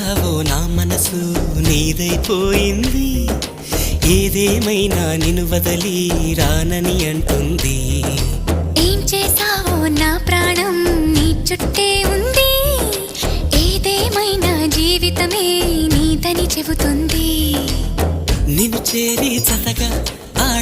చేశావో నా మనసు నీదైపోయింది, ఏదేమైనా నిన్ను వదలి రానని అంటుంది. ఏం చేశావో నా ప్రాణం నీ చుట్టే ఉంది, ఏదేమైనా జీవితమే నీదని చెబుతుంది. నిన్ను చేరి చతగా